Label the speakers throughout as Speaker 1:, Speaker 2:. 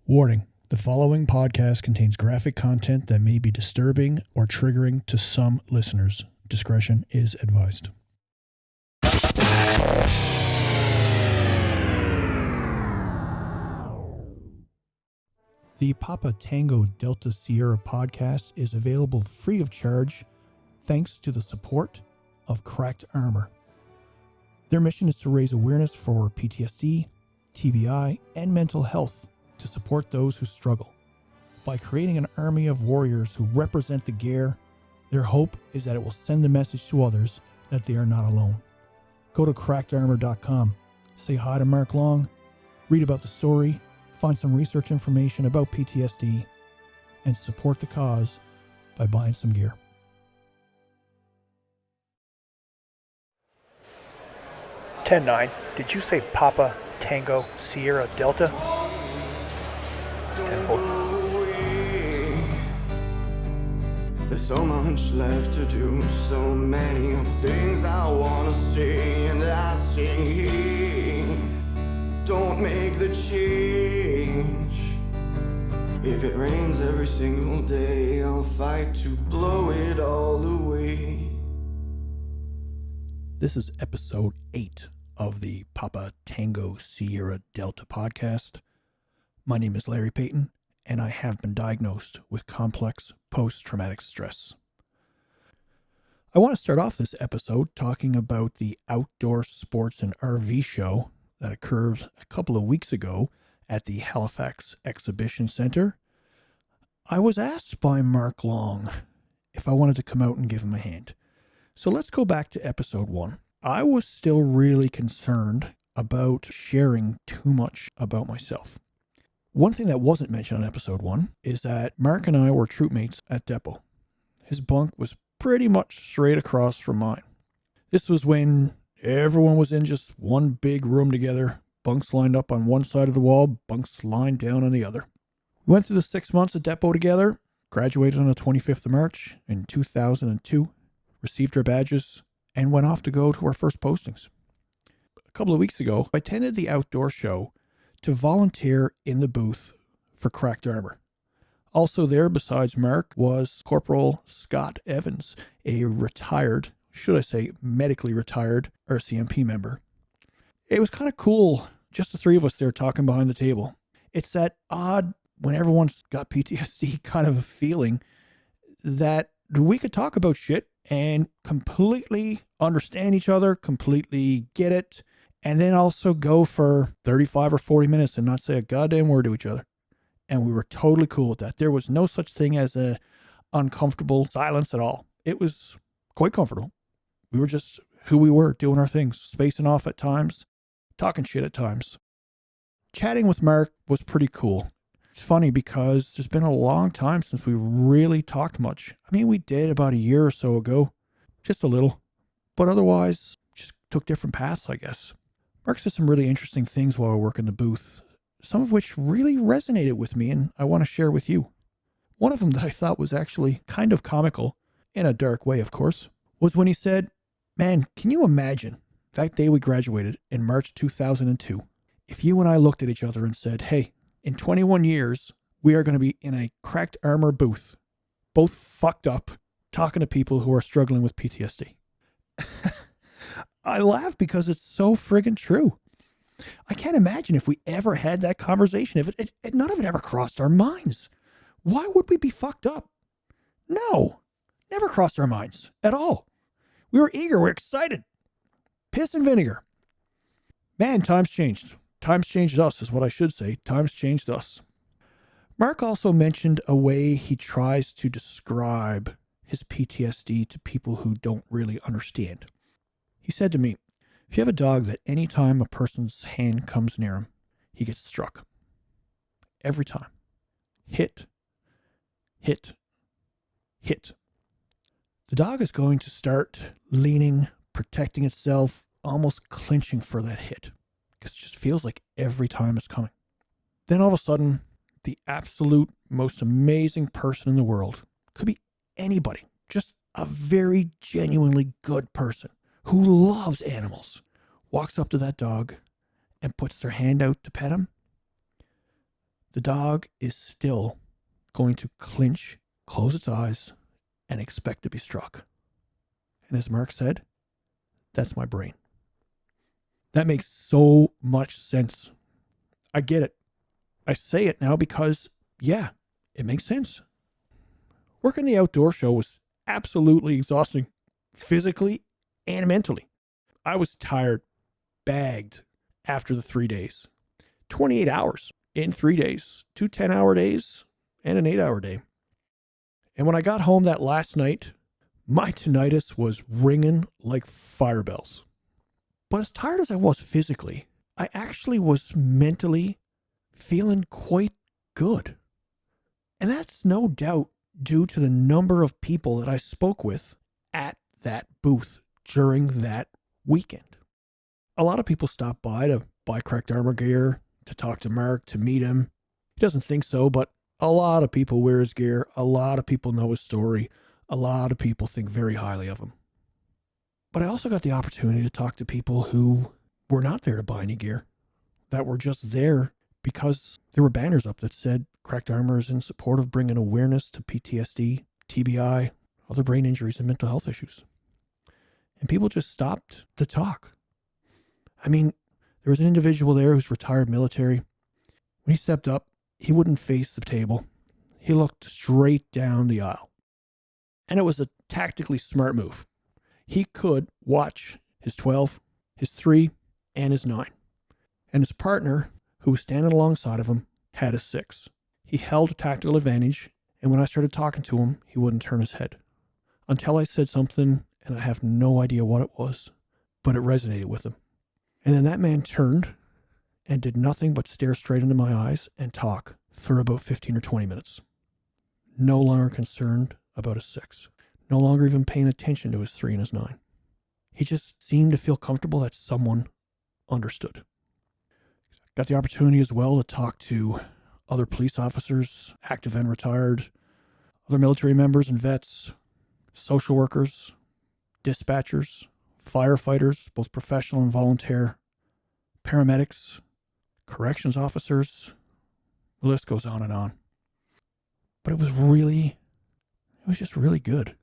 Speaker 1: Warning: the following podcast contains graphic content that may be disturbing or triggering to some listeners. Discretion is advised. The Papa Tango Delta Sierra podcast is available free of charge thanks to the support of Cracked Armor. Their mission is to raise awareness for PTSD, TBI, and mental health to support those who struggle. By creating an army of warriors who represent the gear, their hope is that it will send the message to others that they are not alone. Go to crackedarmor.com, say hi to Mark Long, read about the story, find some research information about PTSD, and support the cause by buying some gear.
Speaker 2: (10-9) Did you say Papa Tango Sierra Delta? 10-4.
Speaker 3: There's so much left to do, so many things I wanna say, and I say, don't make the change. If it rains every single day, I'll fight to blow it all away.
Speaker 1: This is episode 8 of the Papa Tango Sierra Delta podcast. My name is Larry Payton, and I have been diagnosed with complex post-traumatic stress. I want to start off this episode talking about the outdoor sports and RV show that occurred a couple of weeks ago at the Halifax Exhibition Center. I was asked by Mark Long if I wanted to come out and give him a hand. So let's go back to episode 1. I was still really concerned about sharing too much about myself. One thing that wasn't mentioned on episode 1 is that Mark and I were troop mates at Depot. His bunk was pretty much straight across from mine. This was when everyone was in just one big room together, bunks lined up on one side of the wall, bunks lined down on the other. We went through the 6 months at Depot together, graduated on the 25th of March in 2002, received our badges, and went off to go to our first postings. A couple of weeks ago, I attended the outdoor show to volunteer in the booth for Cracked Armor. Also there, besides Mark, was Corporal Scott Evans, a retired, should I say medically retired, RCMP member. It was kind of cool, just the three of us there talking behind the table. It's that odd, when everyone's got PTSD kind of a feeling, that we could talk about shit and completely understand each other, completely get it, and then also go for 35 or 40 minutes and not say a goddamn word to each other. And we were totally cool with that. There was no such thing as a uncomfortable silence at all. It was quite comfortable. We were just who we were, doing our things, spacing off at times, talking shit at times. Chatting with Mark was pretty cool. It's funny because there's been a long time since we really talked much. I mean, we did about a year or so ago, just a little, but otherwise just took different paths, I guess. Mark said some really interesting things while we were working the booth, some of which really resonated with me and I want to share with you. One of them that I thought was actually kind of comical, in a dark way, of course, was when he said, "Man, can you imagine that day we graduated in March 2002, if you and I looked at each other and said, hey, in 21 years, we are going to be in a Cracked Armor booth, both fucked up, talking to people who are struggling with PTSD. I laugh because it's so friggin' true. I can't imagine if we ever had that conversation, if none of it ever crossed our minds. Why would we be fucked up? No, never crossed our minds at all. We were eager, we're excited. Piss and vinegar. Man, times changed. Times changed us is what I should say. Times changed us." Mark also mentioned a way he tries to describe his PTSD to people who don't really understand. He said to me, "If you have a dog that any time a person's hand comes near him, he gets struck. Every time. Hit. Hit. Hit. The dog is going to start leaning, protecting itself, almost clinching for that hit. Because it just feels like every time it's coming. Then all of a sudden, the absolute most amazing person in the world, could be anybody, just a very genuinely good person who loves animals, walks up to that dog and puts their hand out to pet him. the dog is still going to clinch, close its eyes, and expect to be struck. And as Mark said, that's my brain. That makes so much sense. I get it. I say it now because, yeah, it makes sense. Working the outdoor show was absolutely exhausting, physically and mentally. I was tired, bagged after the 3 days. 28 hours in 3 days, 2 10-hour days, and an 8-hour day. And when I got home that last night, my tinnitus was ringing like fire bells. But as tired as I was physically, I actually was mentally feeling quite good. And that's no doubt due to the number of people that I spoke with at that booth during that weekend. A lot of people stopped by to buy Cracked Armor gear, to talk to Mark, to meet him. He doesn't think so, but a lot of people wear his gear. A lot of people know his story. A lot of people think very highly of him. But I also got the opportunity to talk to people who were not there to buy any gear, that were just there because there were banners up that said Cracked Armor is in support of bringing awareness to PTSD, TBI, other brain injuries, and mental health issues. And people just stopped to talk. I mean, there was an individual there who's retired military. When he stepped up, he wouldn't face the table. He looked straight down the aisle. And it was a tactically smart move. He could watch his 12, his 3, and his 9. And his partner, who was standing alongside of him, had a 6. He held a tactical advantage, and when I started talking to him, he wouldn't turn his head. Until I said something, and I have no idea what it was, but it resonated with him. And then that man turned and did nothing but stare straight into my eyes and talk for about 15 or 20 minutes. No longer concerned about his 6. No longer even paying attention to his 3 and his 9. He just seemed to feel comfortable that someone understood. Got the opportunity as well to talk to other police officers, active and retired, other military members and vets, social workers, dispatchers, firefighters, both professional and volunteer, paramedics, corrections officers. The list goes on and on. But it was just really good.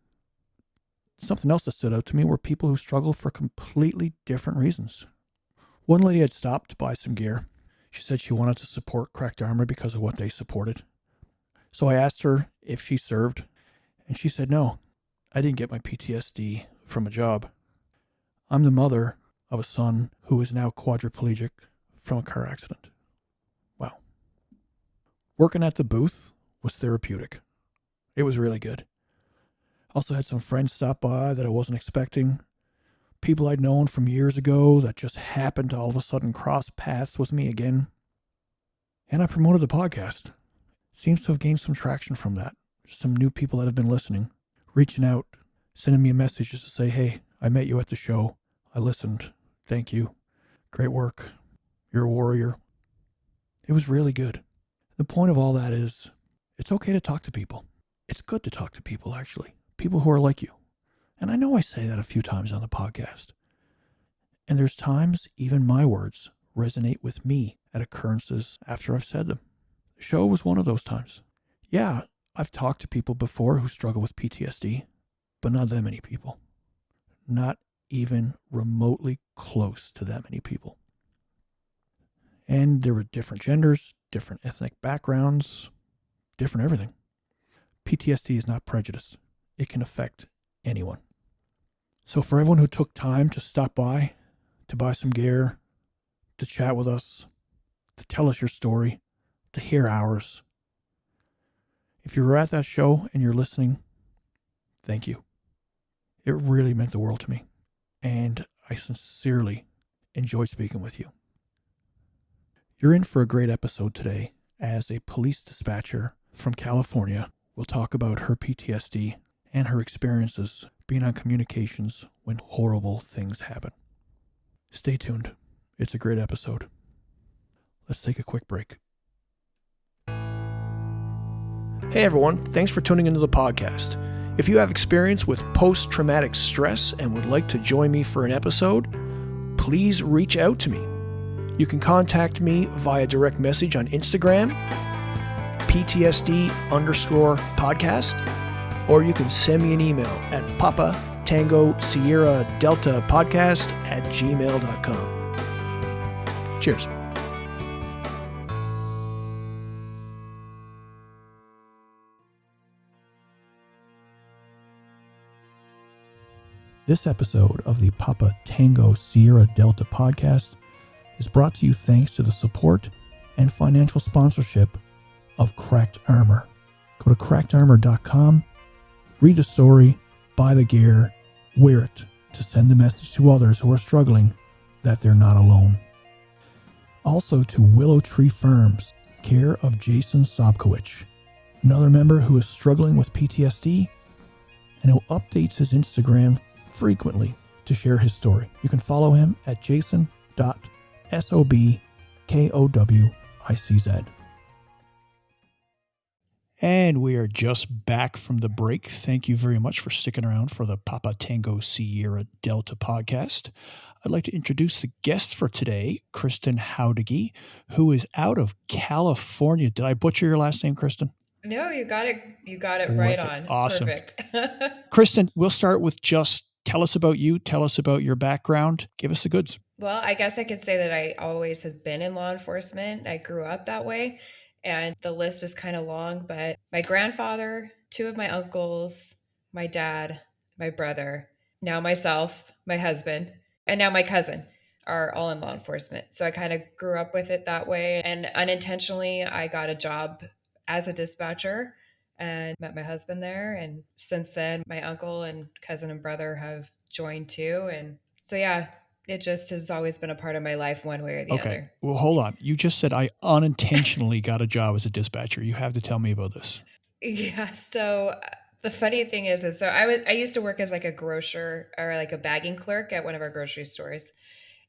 Speaker 1: Something else that stood out to me were people who struggle for completely different reasons. One lady had stopped to buy some gear. She said she wanted to support Cracked Armor because of what they supported. So I asked her if she served, and she said, no, I didn't get my PTSD from a job. I'm the mother of a son who is now quadriplegic from a car accident. Wow. Working at the booth was therapeutic. It was really good. Also had some friends stop by that I wasn't expecting. People I'd known from years ago that just happened to all of a sudden cross paths with me again. And I promoted the podcast. Seems to have gained some traction from that. Some new people that have been listening, reaching out, sending me a message just to say, hey, I met you at the show. I listened. Thank you. Great work. You're a warrior. It was really good. The point of all that is, it's okay to talk to people. It's good to talk to people, actually. People who are like you. And I know I say that a few times on the podcast. And there's times even my words resonate with me at occurrences after I've said them. The show was one of those times. Yeah, I've talked to people before who struggle with PTSD, but not that many people. Not even remotely close to that many people. And there were different genders, different ethnic backgrounds, different everything. PTSD is not prejudice. It can affect anyone. So for everyone who took time to stop by, to buy some gear, to chat with us, to tell us your story, to hear ours, if you were at that show and you're listening, thank you. It really meant the world to me. And I sincerely enjoyed speaking with you. You're in for a great episode today as a police dispatcher from California will talk about her PTSD and her experiences being on communications when horrible things happen. Stay tuned. It's a great episode. Let's take a quick break. Hey everyone, thanks for tuning into the podcast. If you have experience with post-traumatic stress and would like to join me for an episode, please reach out to me. You can contact me via direct message on Instagram PTSD_podcast, or you can send me an email at Papa Tango Sierra Delta Podcast at gmail.com. Cheers. This episode of the Papa Tango Sierra Delta Podcast is brought to you thanks to the support and financial sponsorship of Cracked Armor. Go to crackedarmor.com, read the story, buy the gear, wear it to send a message to others who are struggling that they're not alone. Also to Willow Tree Farms, care of Jason Sobkowicz, another member who is struggling with PTSD and who updates his Instagram frequently to share his story. You can follow him at jason.sobkowicz. And we are just back from the break. Thank you very much for sticking around for the Papa Tango Sierra Delta podcast. I'd like to introduce the guest for today, Kristen Jauregui, who is out of California. Did I butcher your last name, Kristen?
Speaker 4: No, you got it. You got it right on.
Speaker 1: Awesome.
Speaker 4: Perfect.
Speaker 1: Kristen, we'll start with just tell us about you. Tell us about your background. Give us the goods.
Speaker 4: Well, I guess I could say that I always have been in law enforcement. I grew up that way, and the list is kind of long, but my grandfather, two of my uncles, my dad, my brother, now myself, my husband, and now my cousin are all in law enforcement. So I kind of grew up with it that way. And unintentionally, I got a job as a dispatcher and met my husband there. And since then, my uncle and cousin and brother have joined too. And so, yeah, it just has always been a part of my life one way or the other.
Speaker 1: Well, hold on. You just said I unintentionally got a job as a dispatcher. You have to tell me about this.
Speaker 4: Yeah. So the funny thing is so I used to work as like a grocer or like a bagging clerk at one of our grocery stores.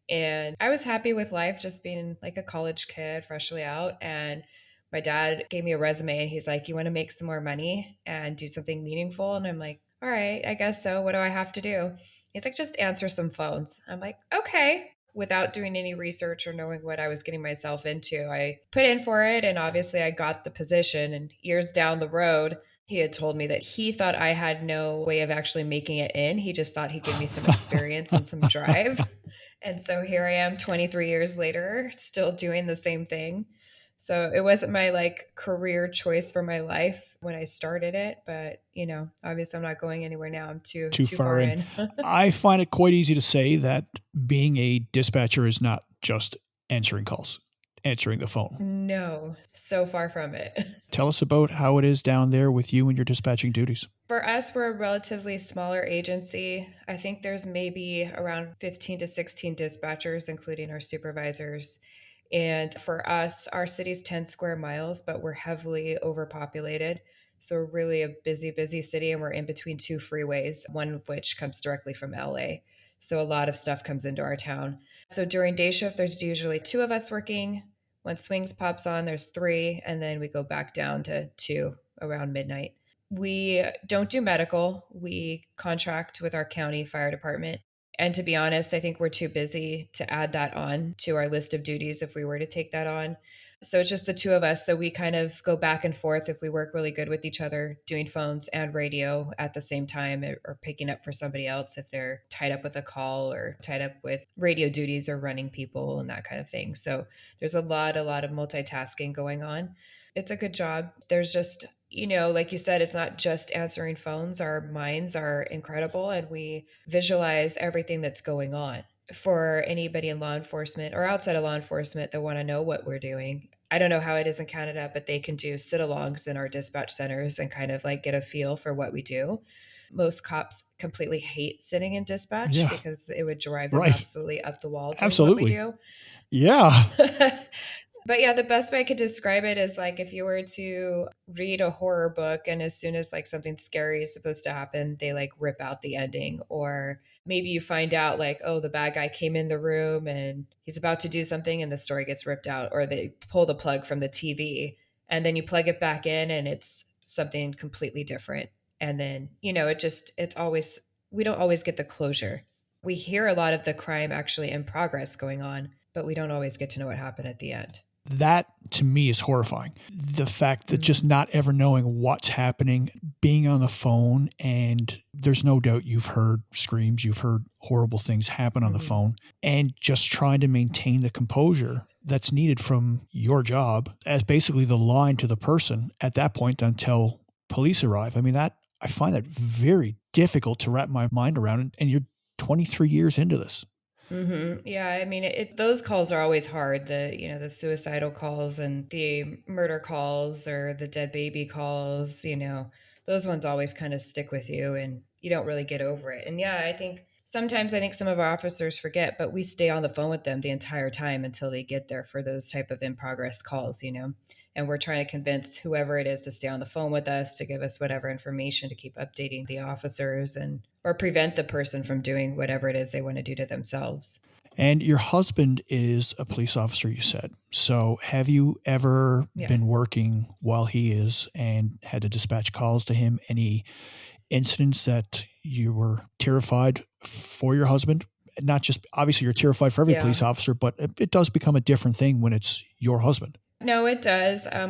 Speaker 4: And I was happy with life, just being like a college kid, freshly out. And my dad gave me a resume and he's like, you want to make some more money and do something meaningful? And I'm like, all right, I guess so. What do I have to do? He's like, just answer some phones. I'm like, okay. Without doing any research or knowing what I was getting myself into, I put in for it. And obviously I got the position. And years down the road, he had told me that he thought I had no way of actually making it in. He just thought he'd give me some experience and some drive. And so here I am 23 years later, still doing the same thing. So it wasn't my like career choice for my life when I started it, but obviously I'm not going anywhere now. I'm too far in.
Speaker 1: I find it quite easy to say that being a dispatcher is not just answering calls, answering the phone.
Speaker 4: No, so far from it.
Speaker 1: Tell us about how it is down there with you and your dispatching duties.
Speaker 4: For us, we're a relatively smaller agency. I think there's maybe around 15 to 16 dispatchers, including our supervisors. And for us, our city's 10 square miles, but we're heavily overpopulated. So we're really a busy city, and we're in between two freeways, one of which comes directly from LA. So a lot of stuff comes into our town. So during day shift, there's usually two of us working. When swings pops on, there's three, and then we go back down to two around midnight. We don't do medical. We contract with our county fire department. And to be honest, I think we're too busy to add that on to our list of duties if we were to take that on. So it's just the two of us. So we kind of go back and forth if we work really good with each other, doing phones and radio at the same time, or picking up for somebody else if they're tied up with a call or tied up with radio duties or running people and that kind of thing. So there's a lot of multitasking going on. It's a good job. There's just, like you said, it's not just answering phones. Our minds are incredible and we visualize everything that's going on. For anybody in law enforcement or outside of law enforcement that want to know what we're doing, I don't know how it is in Canada, but they can do sit-alongs in our dispatch centers and kind of like get a feel for what we do. Most cops completely hate sitting in dispatch because it would drive them absolutely up the wall doing what we do.
Speaker 1: Yeah.
Speaker 4: But yeah, the best way I could describe it is like if you were to read a horror book and as soon as like something scary is supposed to happen, they like rip out the ending. Or maybe you find out like, oh, the bad guy came in the room and he's about to do something and the story gets ripped out. Or they pull the plug from the TV and then you plug it back in and it's something completely different. And then, we don't always get the closure. We hear a lot of the crime actually in progress going on, but we don't always get to know what happened at the end.
Speaker 1: That to me is horrifying. The fact that just not ever knowing what's happening, being on the phone, and there's no doubt you've heard screams, you've heard horrible things happen on the phone, and just trying to maintain the composure that's needed from your job as basically the line to the person at that point until police arrive. I mean, I find that very difficult to wrap my mind around, and you're 23 years into this.
Speaker 4: Yeah, I mean, those calls are always hard. The suicidal calls and the murder calls or the dead baby calls, those ones always kind of stick with you and you don't really get over it. And yeah, I think some of our officers forget, but we stay on the phone with them the entire time until they get there for those type of in progress calls, and we're trying to convince whoever it is to stay on the phone with us, to give us whatever information, to keep updating the officers and or prevent the person from doing whatever it is they want to do to themselves.
Speaker 1: And your husband is a police officer, you said. So have you ever been working while he is and had to dispatch calls to him? Any incidents that you were terrified for your husband? Not just, obviously you're terrified for every police officer, but it does become a different thing when it's your husband.
Speaker 4: No, it does. I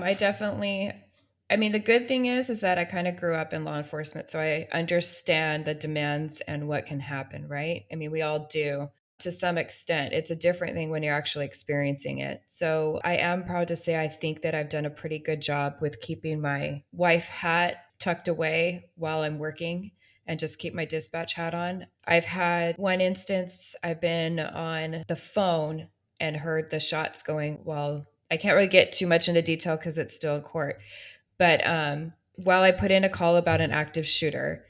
Speaker 4: mean, the good thing is that I kind of grew up in law enforcement, so I understand the demands and what can happen, right? I mean, we all do to some extent. It's a different thing when you're actually experiencing it. So I am proud to say I think that I've done a pretty good job with keeping my wife hat tucked away while I'm working and just keep my dispatch hat on. I've had one instance, I've been on the phone and heard the shots going while I can't really get too much into detail because it's still in court. But while I put in a call about an active shooter,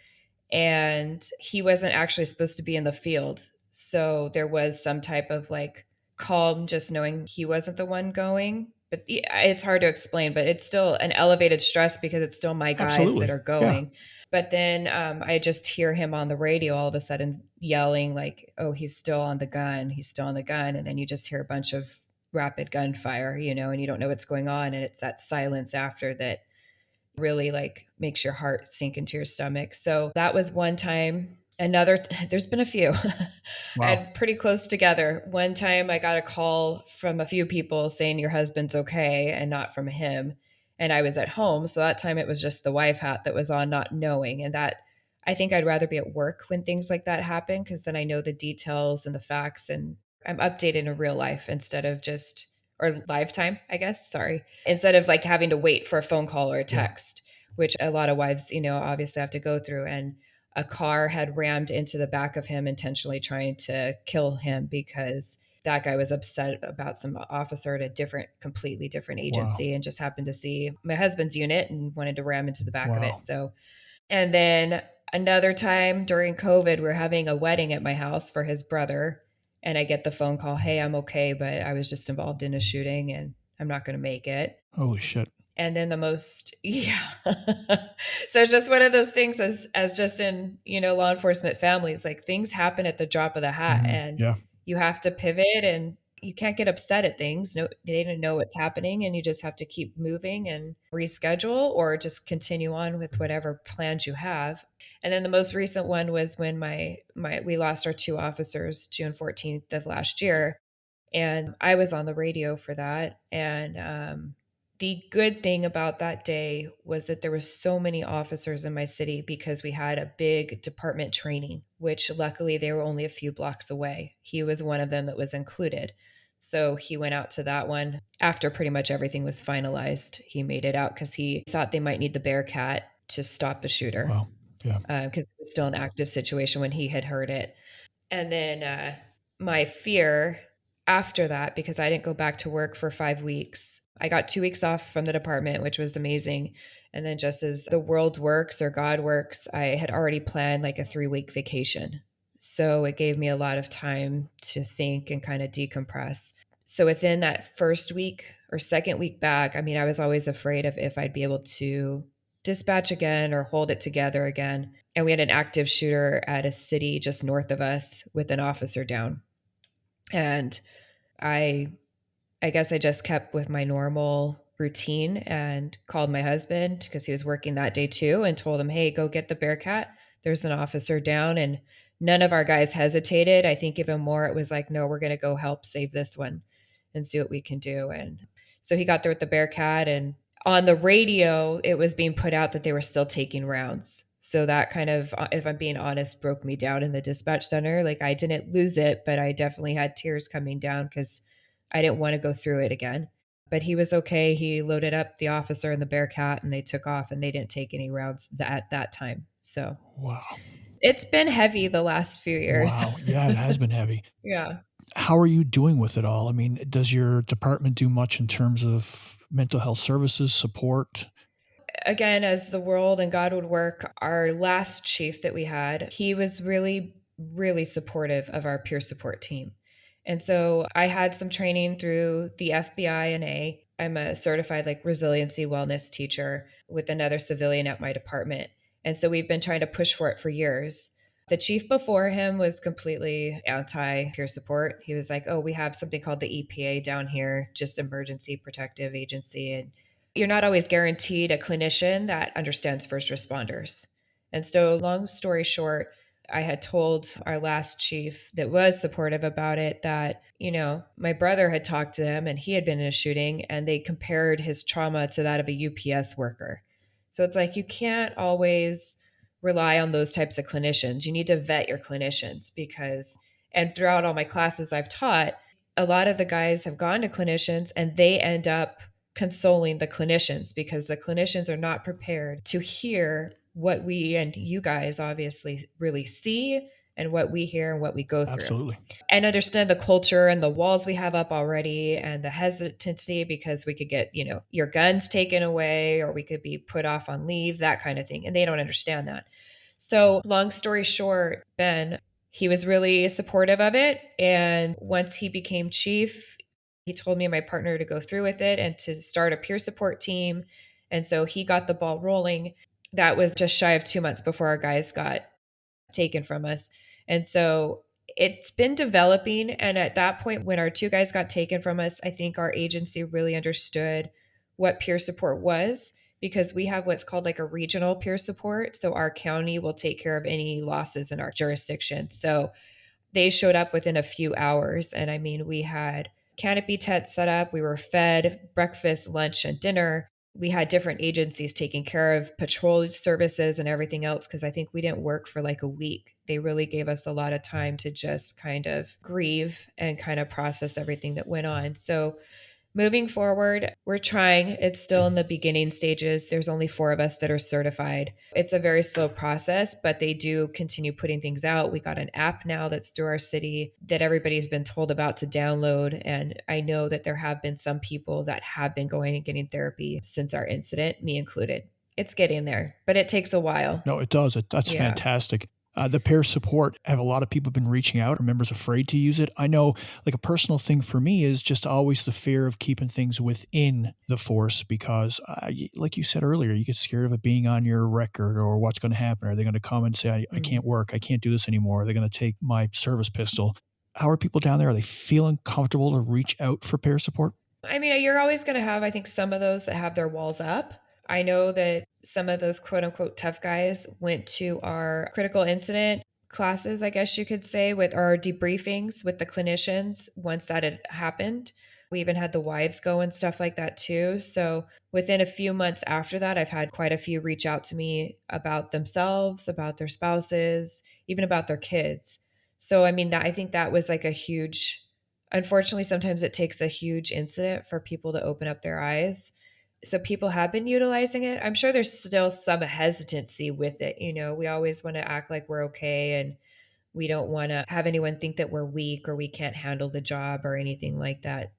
Speaker 4: and he wasn't actually supposed to be in the field. So there was some type of like calm, just knowing he wasn't the one going. But it's hard to explain, but it's still an elevated stress because it's still my guys
Speaker 1: Absolutely.
Speaker 4: that are going. But then I just hear him on the radio all of a sudden yelling like, oh, he's still on the gun. He's still on the gun. And then you just hear a bunch of rapid gunfire, and you don't know what's going on. And it's that silence after that really like makes your heart sink into your stomach. So that was one time. There's been a few.
Speaker 1: Wow.
Speaker 4: I had pretty close together. One time I got a call from a few people saying your husband's okay and not from him. And I was at home. So that time it was just the wife hat that was on, not knowing. And that I think I'd rather be at work when things like that happen, because then I know the details and the facts and I'm updated in real life instead of just, or lifetime, I guess. Sorry. Instead of like having to wait for a phone call or a text, which a lot of wives, obviously have to go through. And a car had rammed into the back of him, intentionally trying to kill him because that guy was upset about some officer at a completely different agency and just happened to see my husband's unit and wanted to ram into the back of it. So, and then another time during COVID, we were having a wedding at my house for his brother. And I get the phone call, hey, I'm okay, but I was just involved in a shooting and I'm not going to make it.
Speaker 1: Holy shit.
Speaker 4: And then so it's just one of those things as just in, law enforcement families, like things happen at the drop of the hat and you have to pivot and you can't get upset at things. No, they didn't know what's happening and you just have to keep moving and reschedule or just continue on with whatever plans you have. And then the most recent one was when we lost our two officers June 14th of last year. And I was on the radio for that. And the good thing about that day was that there was so many officers in my city because we had a big department training, which luckily they were only a few blocks away. He was one of them that was included. So he went out to that one after pretty much everything was finalized. He made it out because he thought they might need the Bearcat to stop the shooter.
Speaker 1: Wow. Yeah.
Speaker 4: Because it was still an active situation when he had heard it. And then my fear after that, because I didn't go back to work for 5 weeks, I got 2 weeks off from the department, which was amazing. And then just as the world works or God works, I had already planned like a 3-week vacation. So it gave me a lot of time to think and kind of decompress. So within that first week or second week back, I mean, I was always afraid of if I'd be able to dispatch again or hold it together again. And we had an active shooter at a city just north of us with an officer down. And I guess I just kept with my normal routine and called my husband because he was working that day too and told him, hey, go get the Bearcat. There's an officer down. And none of our guys hesitated. I think even more, it was like, no, we're going to go help save this one and see what we can do. And So he got there with the Bearcat, and on the radio, it was being put out that they were still taking rounds. So that kind of, if I'm being honest, broke me down in the dispatch center. Like I didn't lose it, but I definitely had tears coming down because I didn't want to go through it again. But he was okay. He loaded up the officer and the Bearcat and they took off, and they didn't take any rounds at that time. So
Speaker 1: Wow.
Speaker 4: it's been heavy the last few years.
Speaker 1: Wow. Yeah, it has been heavy.
Speaker 4: Yeah.
Speaker 1: How are you doing with it all? I mean, does your department do much in terms of mental health services, support?
Speaker 4: Again, as the world and God would work, our last chief that we had, he was really, really supportive of our peer support team. And so I had some training through the FBI and A. I'm a certified like resiliency wellness teacher with another civilian at my department. And so we've been trying to push for it for years. The chief before him was completely anti peer support. He was like, oh, we have something called the EPA down here, just Emergency Protective Agency. And you're not always guaranteed a clinician that understands first responders. And so, long story short, I had told our last chief that was supportive about it that, my brother had talked to him and he had been in a shooting, and they compared his trauma to that of a UPS worker. So it's like you can't always rely on those types of clinicians. You need to vet your clinicians and throughout all my classes I've taught, a lot of the guys have gone to clinicians and they end up consoling the clinicians because the clinicians are not prepared to hear what we and you guys obviously really see and what we hear and what we go through.
Speaker 1: Absolutely.
Speaker 4: And understand the culture and the walls we have up already and the hesitancy because we could get, your guns taken away or we could be put off on leave, that kind of thing. And they don't understand that. So long story short, Ben, he was really supportive of it. And once he became chief, he told me and my partner to go through with it and to start a peer support team. And so he got the ball rolling. That was just shy of 2 months before our guys got taken from us. And so it's been developing. And at that point, when our 2 guys got taken from us, I think our agency really understood what peer support was, because we have what's called like a regional peer support. So our county will take care of any losses in our jurisdiction. So they showed up within a few hours. And I mean, we had canopy tents set up. We were fed breakfast, lunch, and dinner. We had different agencies taking care of patrol services and everything else because I think we didn't work for like a week. They really gave us a lot of time to just kind of grieve and kind of process everything that went on. So moving forward, we're trying. It's still in the beginning stages. There's only 4 of us that are certified. It's a very slow process, but they do continue putting things out. We got an app now that's through our city that everybody's been told about to download. And I know that there have been some people that have been going and getting therapy since our incident, me included. It's getting there, but it takes a while.
Speaker 1: No, it does. That's fantastic. The peer support, have a lot of people been reaching out? Are members afraid to use it? I know like a personal thing for me is just always the fear of keeping things within the force because like you said earlier, you get scared of it being on your record or what's going to happen. Are they going to come and say, I can't work. I can't do this anymore. Are they going to take my service pistol? How are people down there? Are they feeling comfortable to reach out for peer support?
Speaker 4: I mean, you're always going to have, I think, some of those that have their walls up. I know that some of those quote unquote tough guys went to our critical incident classes, I guess you could say, with our debriefings with the clinicians once that had happened. We even had the wives go and stuff like that too. So within a few months after that, I've had quite a few reach out to me about themselves, about their spouses, even about their kids. So, I mean, I think that was like a huge, unfortunately, sometimes it takes a huge incident for people to open up their eyes. So people have been utilizing it. I'm sure there's still some hesitancy with it. We always want to act like we're okay and we don't want to have anyone think that we're weak or we can't handle the job or anything like that.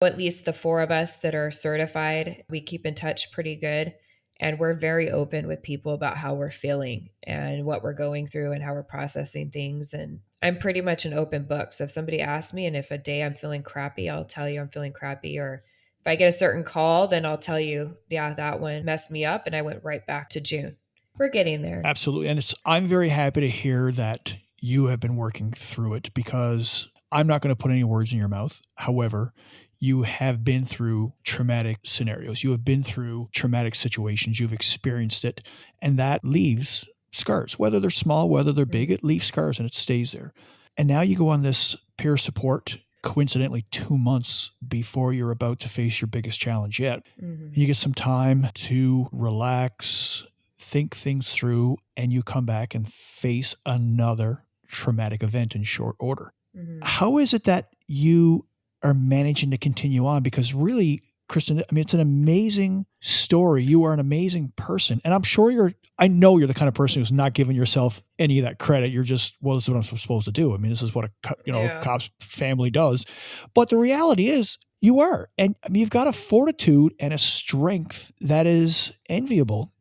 Speaker 4: At least the 4 of us that are certified, we keep in touch pretty good. And we're very open with people about how we're feeling and what we're going through and how we're processing things. And I'm pretty much an open book. So if somebody asks me and if a day I'm feeling crappy, I'll tell you I'm feeling crappy. Or if I get a certain call, then I'll tell you, yeah, that one messed me up and I went right back to June. We're getting there.
Speaker 1: Absolutely. And I'm very happy to hear that you have been working through it because I'm not going to put any words in your mouth. However, you have been through traumatic scenarios. You have been through traumatic situations. You've experienced it. And that leaves scars, whether they're small, whether they're big, it leaves scars and it stays there. And now you go on this peer support coincidentally 2 months before you're about to face your biggest challenge yet.
Speaker 4: Mm-hmm.
Speaker 1: You get some time to relax, think things through, and you come back and face another traumatic event in short order.
Speaker 4: Mm-hmm.
Speaker 1: How is it that you are managing to continue on? Because really, Kristen, I mean, it's an amazing story. You are an amazing person. And I'm sure I know you're the kind of person who's not giving yourself any of that credit. You're just, well, this is what I'm supposed to do. I mean, this is what a cop's family does. But the reality is you are. And I mean, you've got a fortitude and a strength that is enviable.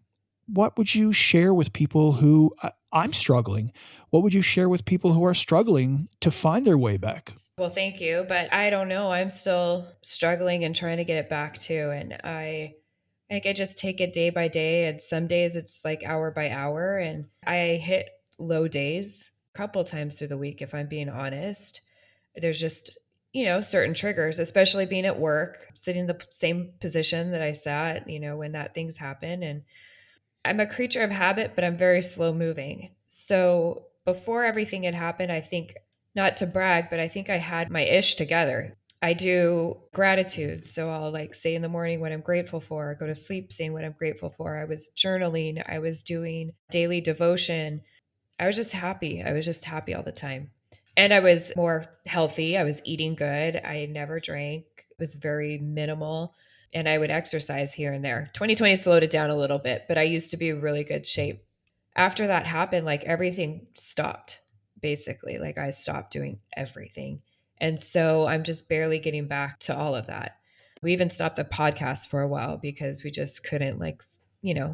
Speaker 1: What would you share with people who I'm struggling? What would you share with people who are struggling to find their way back?
Speaker 4: Well, thank you, but I don't know. I'm still struggling and trying to get it back too. And I just take it day by day. And some days it's like hour by hour. And I hit low days a couple times through the week, if I'm being honest. There's just, certain triggers, especially being at work, sitting in the same position that I sat, when that things happen. And I'm a creature of habit, but I'm very slow moving. So before everything had happened, I think, not to brag, but I think I had my ish together. I do gratitude. So I'll like say in the morning what I'm grateful for, go to sleep saying what I'm grateful for. I was journaling, I was doing daily devotion. I was just happy. I was just happy all the time. And I was more healthy. I was eating good. I never drank. It was very minimal. And I would exercise here and there. 2020 slowed it down a little bit, but I used to be in really good shape. After that happened, like everything stopped, basically. Like I stopped doing everything. And so I'm just barely getting back to all of that. We even stopped the podcast for a while because we just couldn't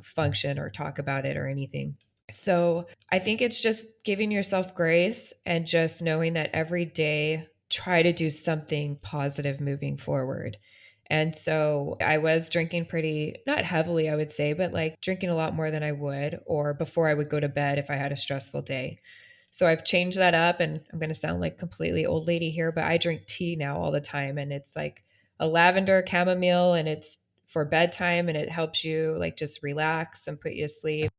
Speaker 4: function or talk about it or anything. So I think it's just giving yourself grace and just knowing that every day, try to do something positive moving forward. And so I was drinking pretty, not heavily, I would say, but like drinking a lot more than I would, or before I would go to bed if I had a stressful day. So I've changed that up, and I'm going to sound like completely old lady here, but I drink tea now all the time. And it's like a lavender chamomile, and it's for bedtime, and it helps you like just relax and put you to sleep.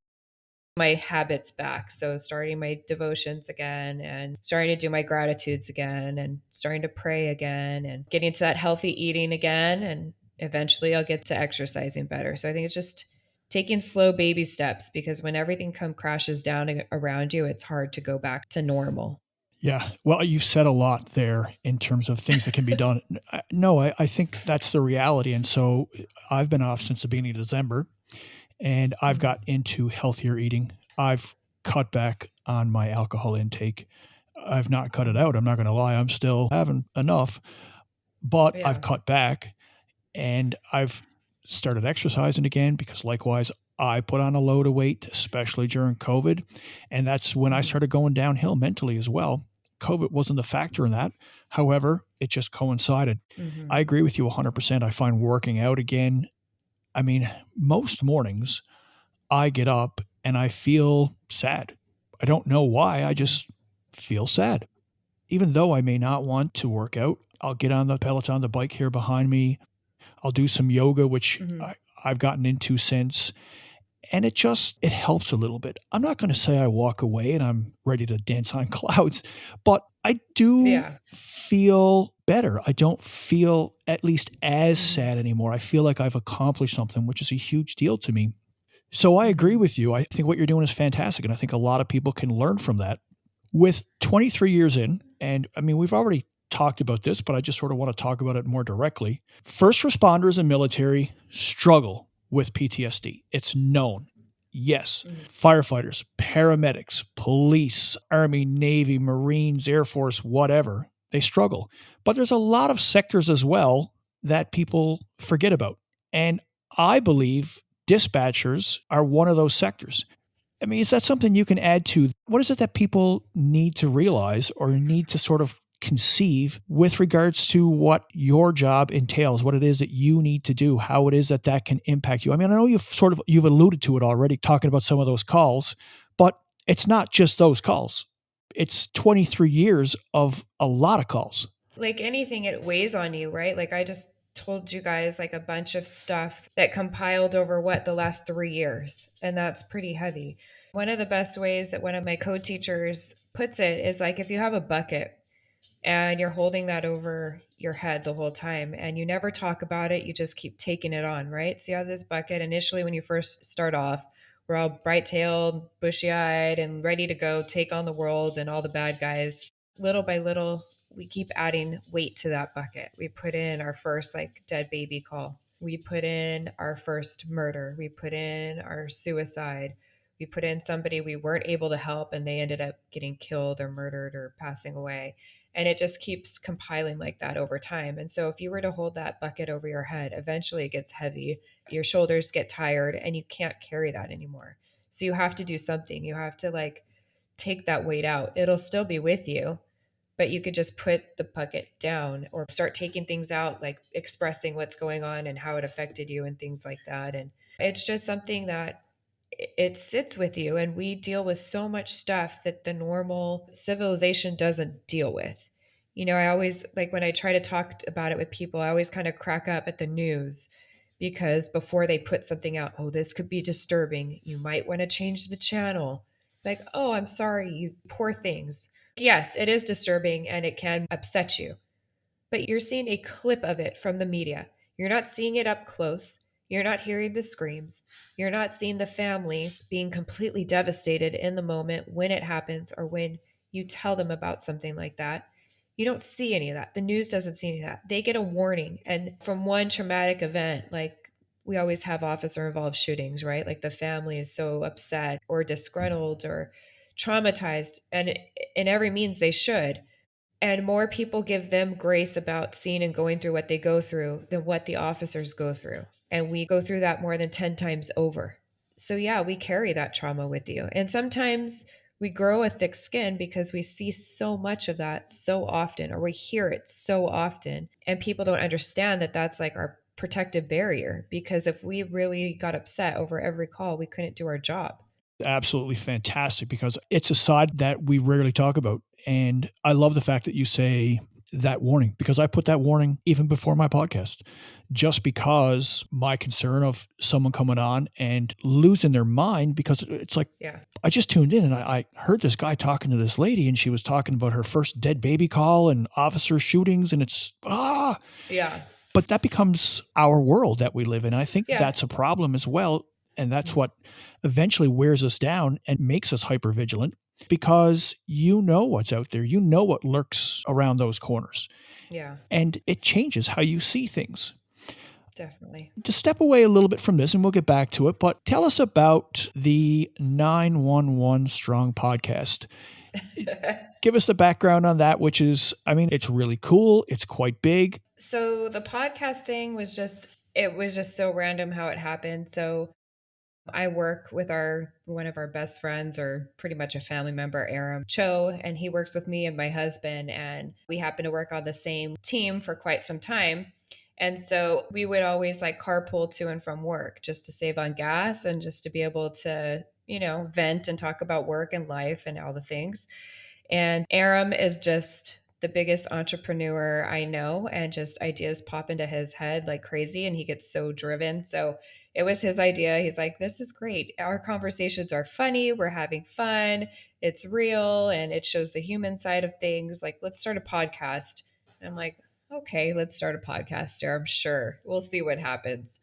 Speaker 4: My habits back. So starting my devotions again and starting to do my gratitudes again and starting to pray again and getting to that healthy eating again. And eventually I'll get to exercising better. So I think it's just taking slow baby steps, because when everything crashes down around you, it's hard to go back to normal.
Speaker 1: Yeah. Well, you've said a lot there in terms of things that can be done. No, I think that's the reality. And so I've been off since the beginning of December. And I've got into healthier eating. I've cut back on my alcohol intake. I've not cut it out. I'm not going to lie. I'm still having enough, but I've cut back, and I've started exercising again because likewise, I put on a load of weight, especially during COVID. And that's when I started going downhill mentally as well. COVID wasn't the factor in that. However, it just coincided.
Speaker 4: Mm-hmm.
Speaker 1: I agree with you 100%. I find working out again, I mean, most mornings I get up and I feel sad. I don't know why. I just feel sad. Even though I may not want to work out, I'll get on the Peloton, the bike here behind me. I'll do some yoga, which I've gotten into since. And it helps a little bit. I'm not going to say I walk away and I'm ready to dance on clouds, but I do feel better. I don't feel at least as sad anymore. I feel like I've accomplished something, which is a huge deal to me. So I agree with you. I think what you're doing is fantastic. And I think a lot of people can learn from that. With 23 years in, and I mean, we've already talked about this, but I just sort of want to talk about it more directly. First responders and military struggle with PTSD. It's known. Yes. Firefighters, paramedics, police, Army, Navy, Marines, Air Force, whatever, they struggle. But there's a lot of sectors as well that people forget about. And I believe dispatchers are one of those sectors. I mean, is that something you can add to? What is it that people need to realize or need to sort of conceive with regards to what your job entails, what it is that you need to do, how it is that that can impact you? I mean, I know you've alluded to it already, talking about some of those calls, but it's not just those calls. It's 23 years of a lot of calls.
Speaker 4: Like anything, it weighs on you, right? Like I just told you guys like a bunch of stuff that compiled over the last 3 years. And that's pretty heavy. One of the best ways that one of my code teachers puts it is like, if you have a bucket and you're holding that over your head the whole time and you never talk about it. You just keep taking it on, right? So you have this bucket. Initially, when you first start off, we're all bright tailed, bushy eyed, and ready to go take on the world and all the bad guys. Little by little, we keep adding weight to that bucket. We put in our first like dead baby call. We put in our first murder. We put in our suicide. We put in somebody we weren't able to help and they ended up getting killed or murdered or passing away. And it just keeps compiling like that over time. And so if you were to hold that bucket over your head, eventually it gets heavy, your shoulders get tired, and you can't carry that anymore. So you have to do something. You have to like take that weight out. It'll still be with you, but you could just put the bucket down or start taking things out, like expressing what's going on and how it affected you and things like that. And it's just something that it sits with you, and we deal with so much stuff that the normal civilization doesn't deal with. I always like when I try to talk about it with people, I always kind of crack up at the news because before they put something out, oh, this could be disturbing, you might want to change the channel. Like, oh, I'm sorry, you poor things. Yes, it is disturbing and it can upset you, but you're seeing a clip of it from the media. You're not seeing it up close. You're not hearing the screams. You're not seeing the family being completely devastated in the moment when it happens or when you tell them about something like that. You don't see any of that. The news doesn't see any of that. They get a warning. And from one traumatic event, like we always have officer involved shootings, right? Like the family is so upset or disgruntled or traumatized, and in every means they should. And more people give them grace about seeing and going through what they go through than what the officers go through. And we go through that more than 10 times over. So, yeah, we carry that trauma with you. And sometimes we grow a thick skin because we see so much of that so often, or we hear it so often. And people don't understand that that's like our protective barrier. Because if we really got upset over every call, we couldn't do our job.
Speaker 1: Absolutely fantastic, because it's a side that we rarely talk about. And I love the fact that you say that warning, because I put that warning even before my podcast, just because my concern of someone coming on and losing their mind, because it's like,
Speaker 4: Yeah.
Speaker 1: I just tuned in and I heard this guy talking to this lady, and she was talking about her first dead baby call and officer shootings, and it's,
Speaker 4: Yeah.
Speaker 1: but that becomes our world that we live in. I think
Speaker 4: Yeah.
Speaker 1: that's a problem as well. And that's what eventually wears us down and makes us hypervigilant, because you know what's out there. You know what lurks around those corners.
Speaker 4: Yeah.
Speaker 1: And it changes how you see things.
Speaker 4: Definitely.
Speaker 1: To step away a little bit from this, and we'll get back to it, but tell us about the 911 Strong podcast. Give us the background on that, which is, I mean, it's really cool. It's quite big.
Speaker 4: So the podcast thing was just, it was just so random how it happened. So I work with one of our best friends, or pretty much a family member, Aram Cho, and he works with me and my husband, and we happen to work on the same team for quite some time. And so we would always like carpool to and from work just to save on gas and just to be able to, vent and talk about work and life and all the things. And Aram is just the biggest entrepreneur I know, and just ideas pop into his head like crazy, and he gets so driven. So it was his idea. He's like, this is great. Our conversations are funny. We're having fun. It's real, and it shows the human side of things. Like, let's start a podcast. And I'm like, okay, let's start a podcast there. I'm sure we'll see what happens.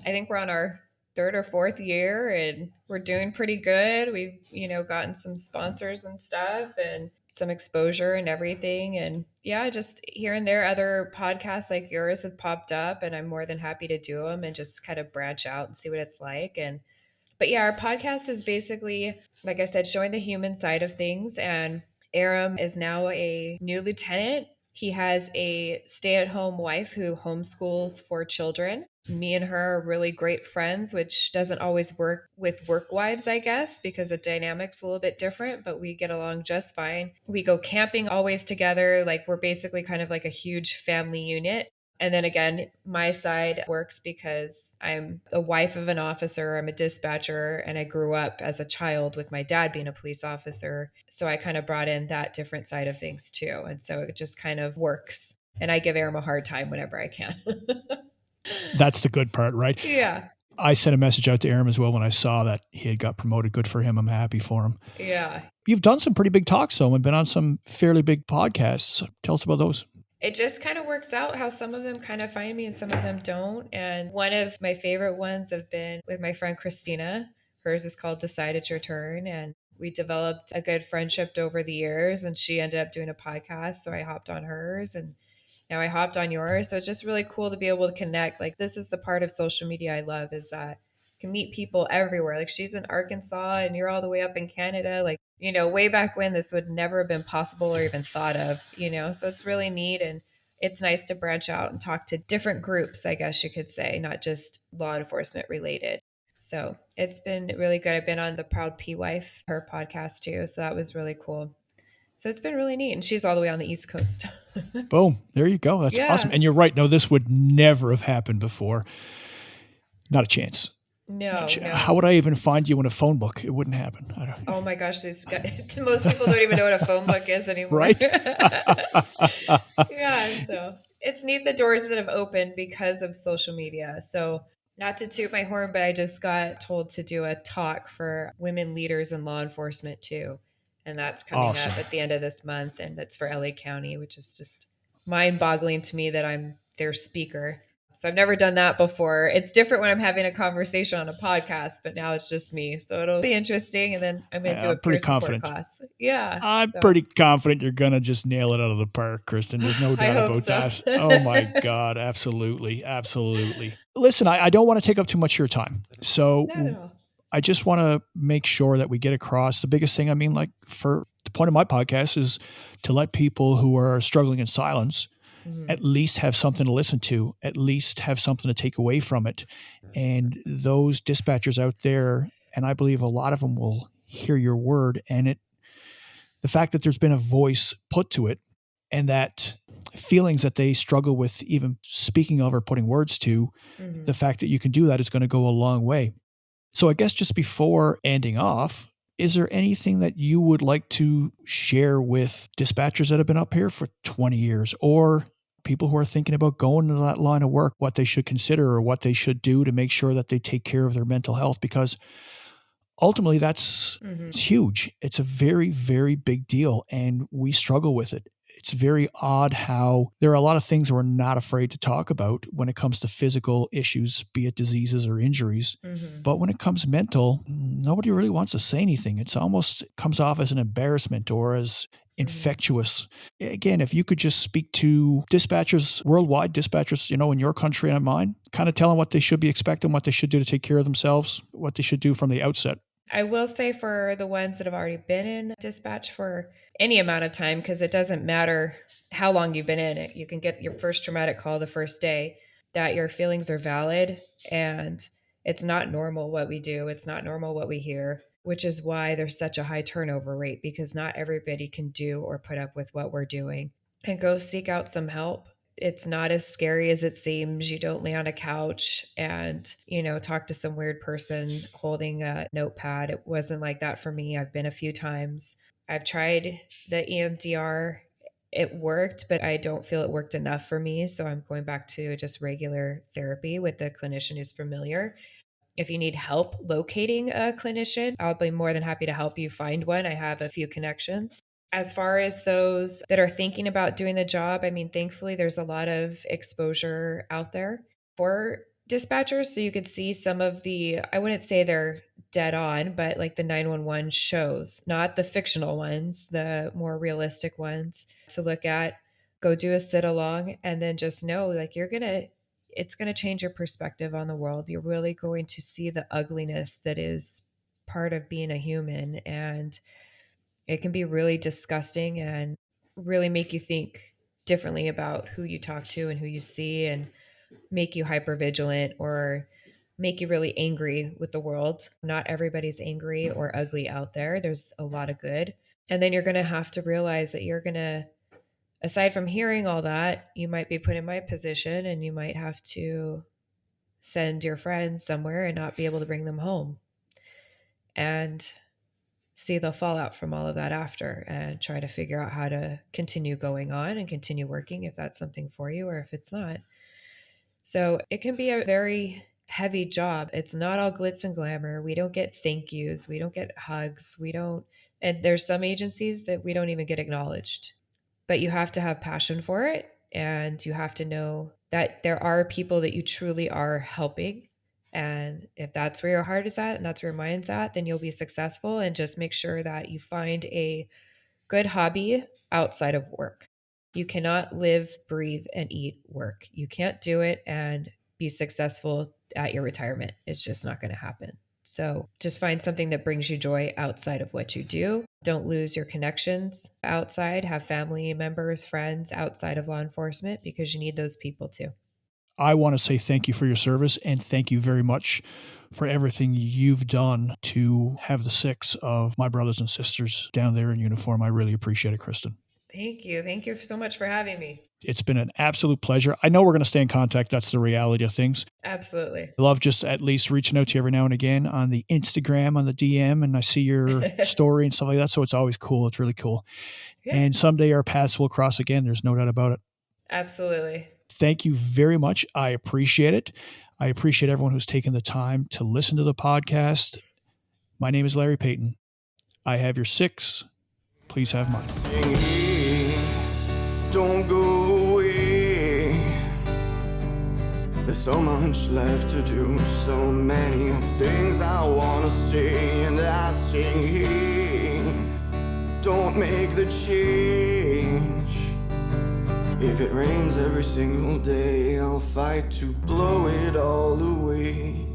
Speaker 4: I think we're on our third or fourth year and we're doing pretty good. We've, gotten some sponsors and stuff and some exposure and everything. And yeah, just here and there, other podcasts like yours have popped up, and I'm more than happy to do them and just kind of branch out and see what it's like. But yeah, our podcast is basically, like I said, showing the human side of things. And Aram is now a new lieutenant. He has a stay-at-home wife who homeschools 4 children. Me and her are really great friends, which doesn't always work with work wives, I guess, because the dynamic's a little bit different, but we get along just fine. We go camping always together. Like, we're basically kind of like a huge family unit. And then again, my side works because I'm the wife of an officer, I'm a dispatcher, and I grew up as a child with my dad being a police officer. So I kind of brought in that different side of things too. And so it just kind of works. And I give Aram a hard time whenever I can.
Speaker 1: That's the good part, right?
Speaker 4: Yeah.
Speaker 1: I sent a message out to Aram as well when I saw that he had got promoted. Good for him. I'm happy for him.
Speaker 4: Yeah.
Speaker 1: You've done some pretty big talks, though, and been on some fairly big podcasts. Tell us about those.
Speaker 4: It just kind of works out how some of them kind of find me and some of them don't. And one of my favorite ones have been with my friend Christina. Hers is called Decide It's Your Turn. And we developed a good friendship over the years. And she ended up doing a podcast. So I hopped on hers and now I hopped on yours. So it's just really cool to be able to connect. Like, this is the part of social media I love, is that you can meet people everywhere. Like, she's in Arkansas and you're all the way up in Canada. Like, way back when this would never have been possible or even thought of, so it's really neat. And it's nice to branch out and talk to different groups, I guess you could say, not just law enforcement related. So it's been really good. I've been on the Proud P Wife, her podcast too. So that was really cool. So it's been really neat. And she's all the way on the East Coast.
Speaker 1: Boom. There you go. That's awesome. And you're right. No, this would never have happened before. Not a chance.
Speaker 4: No.
Speaker 1: How would I even find you in a phone book? It wouldn't happen.
Speaker 4: Oh my gosh. Most people don't even know what a phone book is anymore.
Speaker 1: Right?
Speaker 4: Yeah. So it's neat, the doors that have opened because of social media. So not to toot my horn, but I just got told to do a talk for women leaders in law enforcement too. And that's coming up at the end of this month. And that's for LA County, which is just mind-boggling to me that I'm their speaker. So I've never done that before. It's different when I'm having a conversation on a podcast, but now it's just me. So it'll be interesting. And then I'm going to do a peer support class. Yeah.
Speaker 1: I'm pretty confident you're going to just nail it out of the park, Kristen. There's no doubt about that. Oh my God. Absolutely. Absolutely. Listen, I don't want to take up too much of your time. So
Speaker 4: not at all.
Speaker 1: I just want to make sure that we get across the biggest thing. I mean, like, for the point of my podcast is to let people who are struggling in silence at least have something to listen to, at least have something to take away from it. And those dispatchers out there, and I believe a lot of them will hear your word, and the fact that there's been a voice put to it, and that feelings that they struggle with even speaking of or putting words to, the fact that you can do that is going to go a long way. So I guess just before ending off, is there anything that you would like to share with dispatchers that have been up here for 20 years, or people who are thinking about going into that line of work, what they should consider or what they should do to make sure that they take care of their mental health? Because ultimately it's huge. It's a very, very big deal, and we struggle with it. It's very odd how there are a lot of things we're not afraid to talk about when it comes to physical issues, be it diseases or injuries. But when it comes mental, nobody really wants to say anything. It's almost comes off as an embarrassment or as infectious. Again, if you could just speak to dispatchers, worldwide dispatchers, in your country and mine, kind of tell them what they should be expecting, what they should do to take care of themselves, what they should do from the outset.
Speaker 4: I will say, for the ones that have already been in dispatch for any amount of time, because it doesn't matter how long you've been in it, you can get your first traumatic call the first day, that your feelings are valid, and it's not normal what we do. It's not normal what we hear, which is why there's such a high turnover rate, because not everybody can do or put up with what we're doing. And go seek out some help. It's not as scary as it seems. You don't lay on a couch and, talk to some weird person holding a notepad. It wasn't like that for me. I've been a few times. I've tried the EMDR. It worked, but I don't feel it worked enough for me. So I'm going back to just regular therapy with the clinician who's familiar. If you need help locating a clinician, I'll be more than happy to help you find one. I have a few connections. As far as those that are thinking about doing the job, I mean, thankfully, there's a lot of exposure out there for dispatchers. So you could see some of I wouldn't say they're dead on, but like the 911 shows, not the fictional ones, the more realistic ones to look at. Go do a sit along and then just know, like, it's going to change your perspective on the world. You're really going to see the ugliness that is part of being a human, and it can be really disgusting and really make you think differently about who you talk to and who you see, and make you hypervigilant or make you really angry with the world. Not everybody's angry or ugly out there. There's a lot of good. And then you're going to have to realize that aside from hearing all that, you might be put in my position and you might have to send your friends somewhere and not be able to bring them home. And see the fallout from all of that after, and try to figure out how to continue going on and continue working if that's something for you or if it's not. So it can be a very heavy job. It's not all glitz and glamour. We don't get thank yous. We don't get hugs. And there's some agencies that we don't even get acknowledged. But you have to have passion for it. And you have to know that there are people that you truly are helping. And if that's where your heart is at and that's where your mind's at, then you'll be successful. And just make sure that you find a good hobby outside of work. You cannot live, breathe, and eat work. You can't do it and be successful at your retirement. It's just not going to happen. So just find something that brings you joy outside of what you do. Don't lose your connections outside. Have family members, friends outside of law enforcement because you need those people too.
Speaker 1: I want to say thank you for your service and thank you very much for everything you've done to have the 6 of my brothers and sisters down there in uniform. I really appreciate it, Kristen.
Speaker 4: Thank you. Thank you so much for having me.
Speaker 1: It's been an absolute pleasure. I know we're going to stay in contact. That's the reality of things.
Speaker 4: Absolutely.
Speaker 1: I love just at least reaching out to you every now and again on the Instagram, on the DM, and I see your story and stuff like that. So it's always cool. It's really cool. Yeah. And someday our paths will cross again. There's no doubt about it.
Speaker 4: Absolutely.
Speaker 1: Thank you very much. I appreciate it. I appreciate everyone who's taken the time to listen to the podcast. My name is Larry Payton. I have your 6. Please have mine.
Speaker 3: Don't go away. There's so much left to do, so many things I wanna say, and I sing. Don't make the change. If it rains every single day, I'll fight to blow it all away.